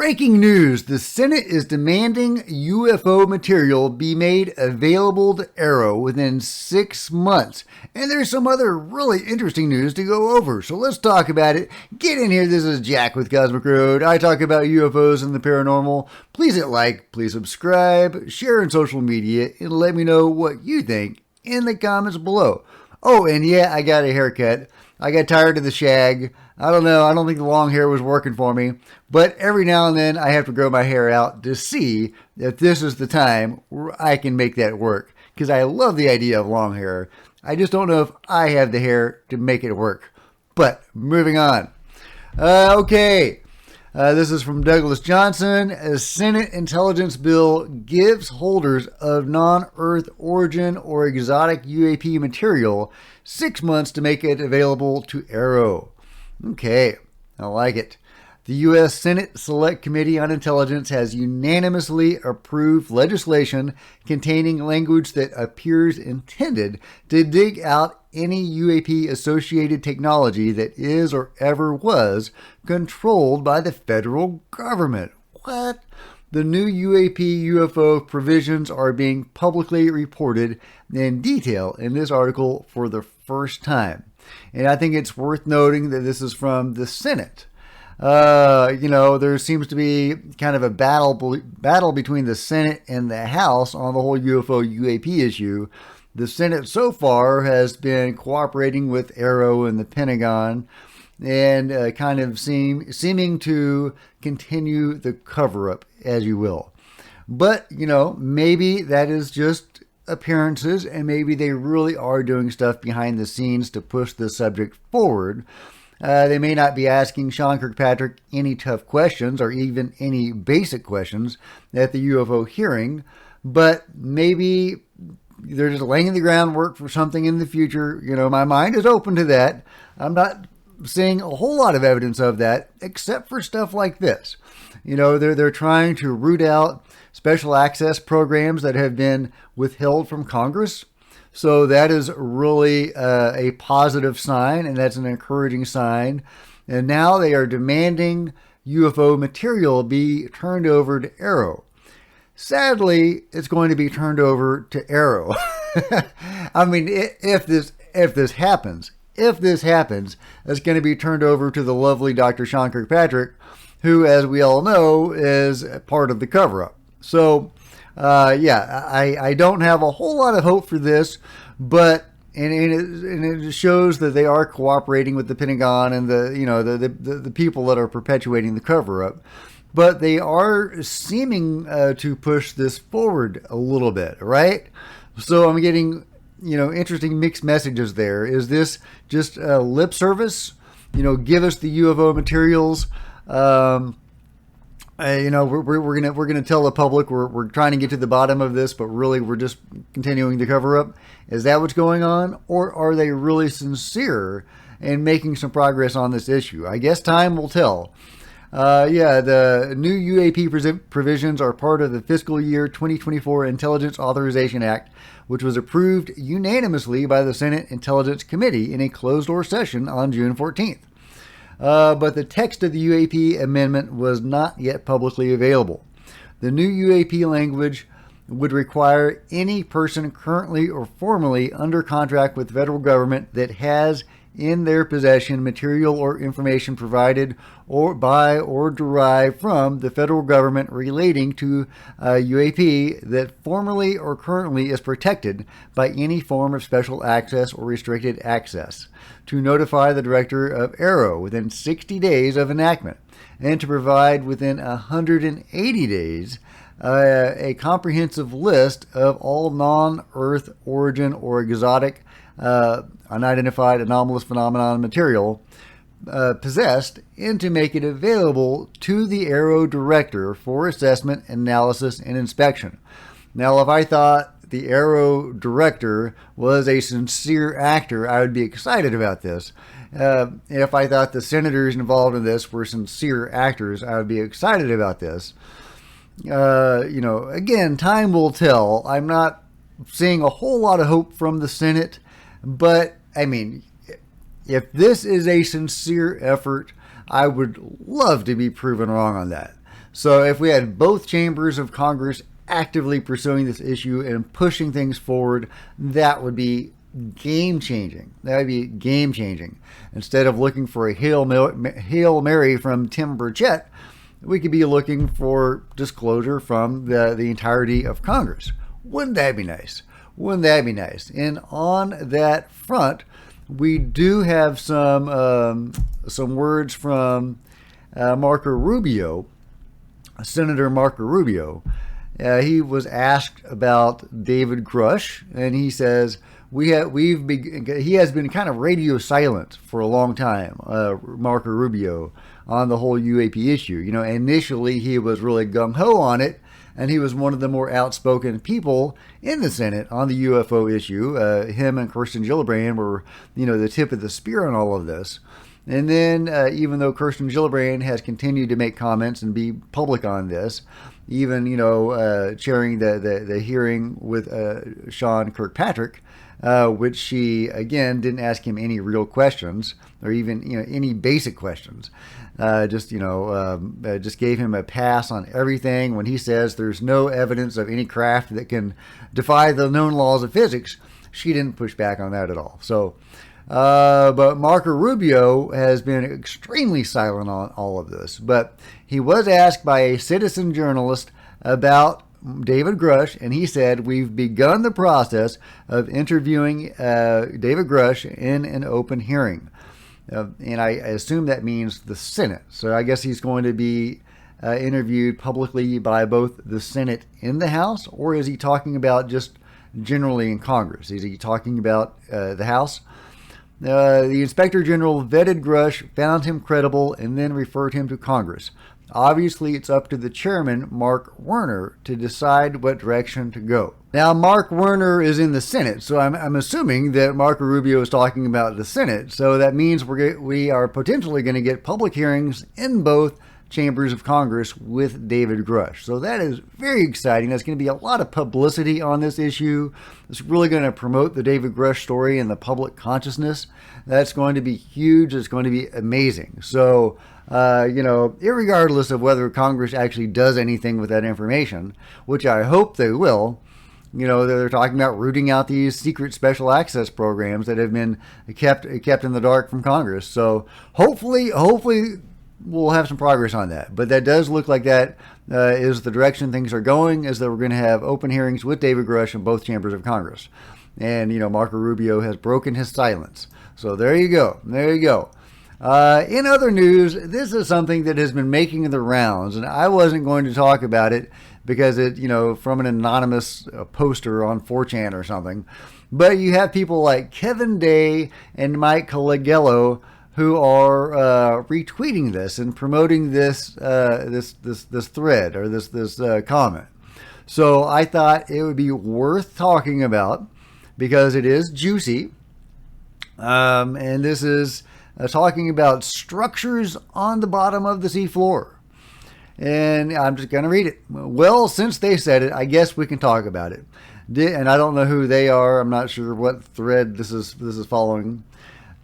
Breaking news, the Senate is demanding UFO material be made available to AARO within 6 months. And there's some other really interesting news to go over, so let's talk about it. Get in here, this is Jack with Cosmic Road. I talk about UFOs and the paranormal. Please hit like, please subscribe, share on social media, and let me know what you think in the comments below. Oh, and yeah, I got a haircut. I got tired of the shag. I don't know. I don't think the long hair was working for me. But every now and then I have to grow my hair out to see if this is the time where I can make that work. Because I love the idea of long hair. I just don't know if I have the hair to make it work. But moving on. Okay. This is from Douglas Johnson. A Senate intelligence bill gives holders of non-Earth origin or exotic UAP material 6 months to make it available to AARO. Okay, I like it. The U.S. Senate Select Committee on Intelligence has unanimously approved legislation containing language that appears intended to dig out any UAP-associated technology that is or ever was controlled by the federal government. What? The new UAP UFO provisions are being publicly reported in detail in this article for the first time. And I think it's worth noting that this is from the Senate. There seems to be kind of a battle between the Senate and the House on the whole UFO UAP issue. The Senate so far has been cooperating with AARO and the Pentagon and kind of seeming to continue the cover-up, as you will. But, maybe that is just appearances, and maybe they really are doing stuff behind the scenes to push the subject forward. They may not be asking Sean Kirkpatrick any tough questions or even any basic questions at the UFO hearing, but maybe they're just laying the groundwork for something in the future. My mind is open to that. I'm not seeing a whole lot of evidence of that, except for stuff like this. They're trying to root out special access programs that have been withheld from Congress. So that is really a positive sign, and that's an encouraging sign. And now they are demanding UFO material be turned over to AARO. Sadly, it's going to be turned over to AARO. I mean, if this happens, it's going to be turned over to the lovely Dr. Sean Kirkpatrick, who, as we all know, is part of the cover-up. So, I don't have a whole lot of hope for this, but and it shows that they are cooperating with the Pentagon and the people that are perpetuating the cover-up. But they are seeming to push this forward a little bit, right? So I'm getting interesting mixed messages there. Is this just lip service? Give us the UFO materials. We're gonna tell the public we're trying to get to the bottom of this, but really we're just continuing to cover up. Is that what's going on, or are they really sincere in making some progress on this issue? I guess time will tell. The new UAP provisions are part of the fiscal year 2024 Intelligence Authorization Act, which was approved unanimously by the Senate Intelligence Committee in a closed-door session on June 14th. But the text of the UAP amendment was not yet publicly available. The new UAP language would require any person currently or formerly under contract with the federal government that has in their possession material or information provided or by or derived from the federal government relating to UAP that formerly or currently is protected by any form of special access or restricted access, to notify the director of AARO within 60 days of enactment, and to provide within 180 days a comprehensive list of all non-Earth origin or exotic unidentified anomalous phenomenon material possessed, and to make it available to the AARO director for assessment, analysis, and inspection. Now, if I thought the AARO director was a sincere actor, I would be excited about this. If I thought the senators involved in this were sincere actors, I would be excited about this. Again, time will tell. I'm not seeing a whole lot of hope from the Senate, but I mean, if this is a sincere effort, I would love to be proven wrong on that. So if we had both chambers of Congress actively pursuing this issue and pushing things forward, that would be game changing. That would be game changing. Instead of looking for a Hail Mary from Tim Burchett, we could be looking for disclosure from the entirety of Congress. Wouldn't that be nice? Wouldn't that be nice? And on that front, we do have some words from Marco Rubio, Senator Marco Rubio. He was asked about David Grush, and he says he has been kind of radio silent for a long time, Marco Rubio, on the whole UAP issue. You know, initially he was really gung-ho on it, and he was one of the more outspoken people in the Senate on the UFO issue. Him and Kirsten Gillibrand were, you know, the tip of the spear on all of this. And then, even though Kirsten Gillibrand has continued to make comments and be public on this, even, you know, chairing the hearing with Sean Kirkpatrick, which she, again, didn't ask him any real questions or even, you know, any basic questions. Just gave him a pass on everything when he says there's no evidence of any craft that can defy the known laws of physics. She didn't push back on that at all. So, but Marco Rubio has been extremely silent on all of this. But he was asked by a citizen journalist about David Grush, and he said, "We've begun the process of interviewing David Grush in an open hearing." And I assume that means the Senate. So I guess he's going to be interviewed publicly by both the Senate in the House, or is he talking about just generally in Congress? Is he talking about the House? The Inspector General vetted Grush, found him credible, and then referred him to Congress. Obviously, it's up to the chairman, Mark Werner, to decide what direction to go. Now, Mark Werner is in the Senate, so I'm assuming that Marco Rubio is talking about the Senate. So that means we are potentially going to get public hearings in both chambers of Congress with David Grush. So that is very exciting. There's going to be a lot of publicity on this issue. It's really going to promote the David Grush story in the public consciousness. That's going to be huge. It's going to be amazing. So, irregardless of whether Congress actually does anything with that information, which I hope they will, you know, they're talking about rooting out these secret special access programs that have been kept in the dark from Congress. So hopefully we'll have some progress on that. But that does look like that is the direction things are going, is that we're going to have open hearings with David Grush in both chambers of Congress. And, you know, Marco Rubio has broken his silence. So there you go. There you go. In other news, this is something that has been making the rounds, and I wasn't going to talk about it because it, you know, from an anonymous poster on 4chan or something. But you have people like Kevin Day and Mike Colagello who are retweeting this and promoting this thread or this comment. So I thought it would be worth talking about because it is juicy, and this is talking about structures on the bottom of the seafloor. And I'm just going to read it. Well, since they said it, I guess we can talk about it. And I don't know who they are. I'm not sure what thread this is following.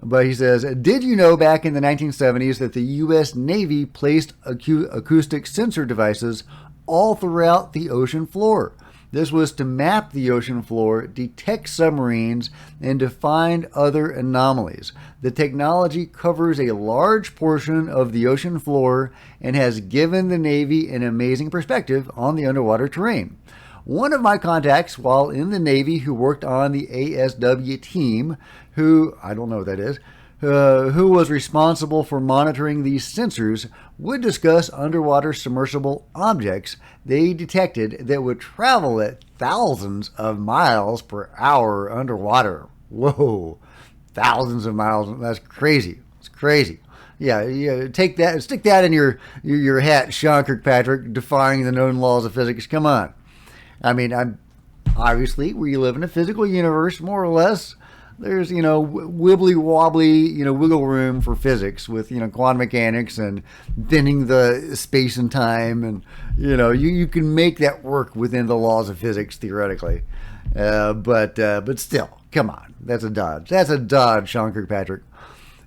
But he says, did you know back in the 1970s that the U.S. Navy placed acoustic sensor devices all throughout the ocean floor? This was to map the ocean floor, detect submarines, and to find other anomalies. The technology covers a large portion of the ocean floor and has given the Navy an amazing perspective on the underwater terrain. One of my contacts while in the Navy who worked on the ASW team, who, I don't know what that is, who was responsible for monitoring these sensors, would discuss underwater submersible objects they detected that would travel at thousands of miles per hour underwater. Whoa, thousands of miles. That's crazy. It's crazy. Yeah, take that, stick that in your hat, Sean Kirkpatrick, defying the known laws of physics. Come on. I mean, obviously, we live in a physical universe, more or less. There's, you know, wibbly wobbly, you know, wiggle room for physics with, you know, quantum mechanics and bending the space and time. And, you know, you can make that work within the laws of physics, theoretically. But still, come on. That's a dodge. That's a dodge, Sean Kirkpatrick.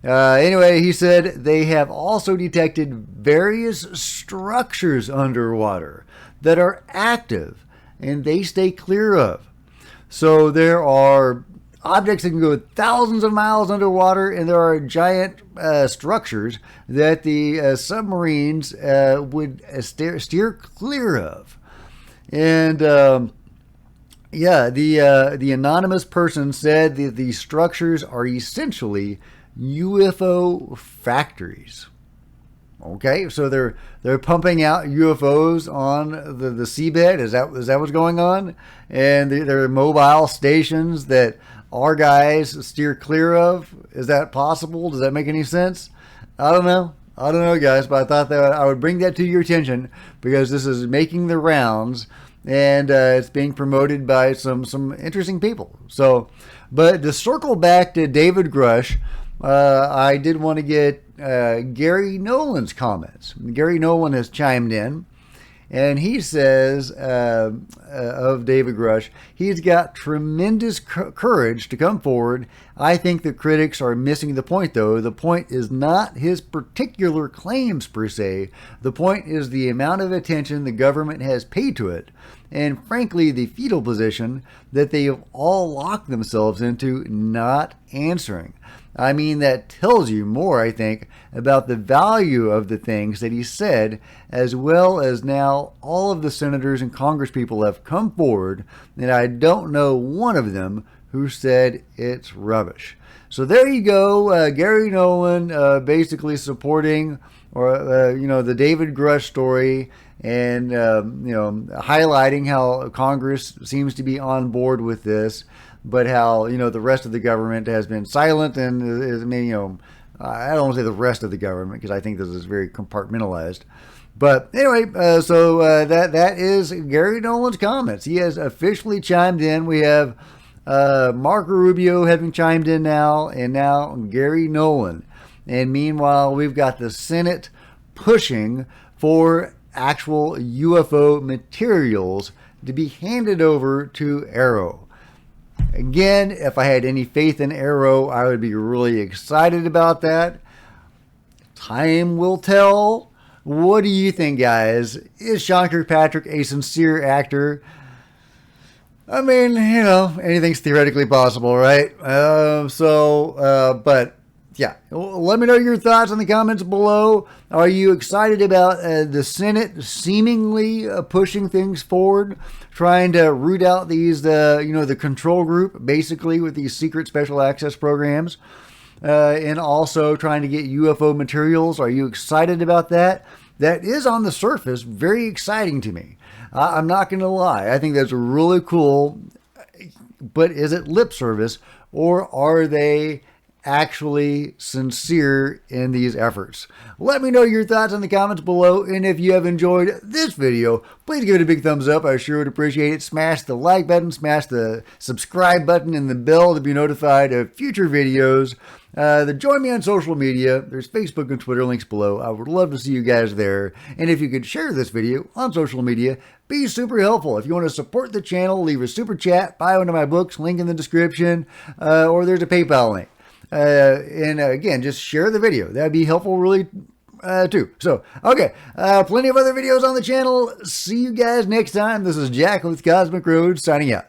Anyway, he said they have also detected various structures underwater that are active and they stay clear of. So there are objects that can go thousands of miles underwater, and there are giant structures that the submarines would steer clear of. And yeah, the anonymous person said that these structures are essentially UFO factories. Okay, so they're pumping out UFOs on the seabed. Is that what's going on? And they're mobile stations that our guys steer clear of. Is that possible? Does that make any sense? I don't know. I don't know, guys, but I thought that I would bring that to your attention because this is making the rounds, and it's being promoted by some interesting people. So, but to circle back to David Grush, I did want to get Gary Nolan's comments. Gary Nolan has chimed in, and he says of David Grush, he's got tremendous courage to come forward. I think the critics are missing the point, though. The point is not his particular claims per se. The point is the amount of attention the government has paid to it, and frankly, the fetal position that they have all locked themselves into not answering. I mean, that tells you more, I think, about the value of the things that he said, as well as now all of the senators and congresspeople have come forward, and I don't know one of them who said it's rubbish. So there you go, Gary Nolan basically supporting the David Grush story, and highlighting how Congress seems to be on board with this, but how the rest of the government has been silent, and is, I don't want to say the rest of the government because I think this is very compartmentalized. But anyway, so that is Gary Nolan's comments. He has officially chimed in. We have Marco Rubio having chimed in now, and now Gary Nolan. And meanwhile, we've got the Senate pushing for actual UFO materials to be handed over to AARO. Again, if I had any faith in AARO, I would be really excited about that. Time will tell. What do you think, guys? Is Sean Kirkpatrick a sincere actor? I mean, anything's theoretically possible, right? But yeah, let me know your thoughts in the comments below. Are you excited about the Senate seemingly pushing things forward, trying to root out these, the control group, basically, with these secret special access programs, and also trying to get UFO materials? Are you excited about that? That is, on the surface, very exciting to me. I'm not going to lie. I think that's really cool. But is it lip service, or are they actually sincere in these efforts? Let me know your thoughts in the comments below, and if you have enjoyed this video, please give it a big thumbs up. I sure would appreciate it. Smash the like button, smash the subscribe button, and the bell to be notified of future videos. Join me on social media. There's Facebook and Twitter links below. I would love to see you guys there. And if you could share this video on social media, be super helpful. If you want to support the channel, leave a super chat, buy one of my books, link in the description, or there's a PayPal link. And again, just share the video. That'd be helpful, really, too. So, okay, plenty of other videos on the channel. See you guys next time. This is Jack with Cosmic Road signing out.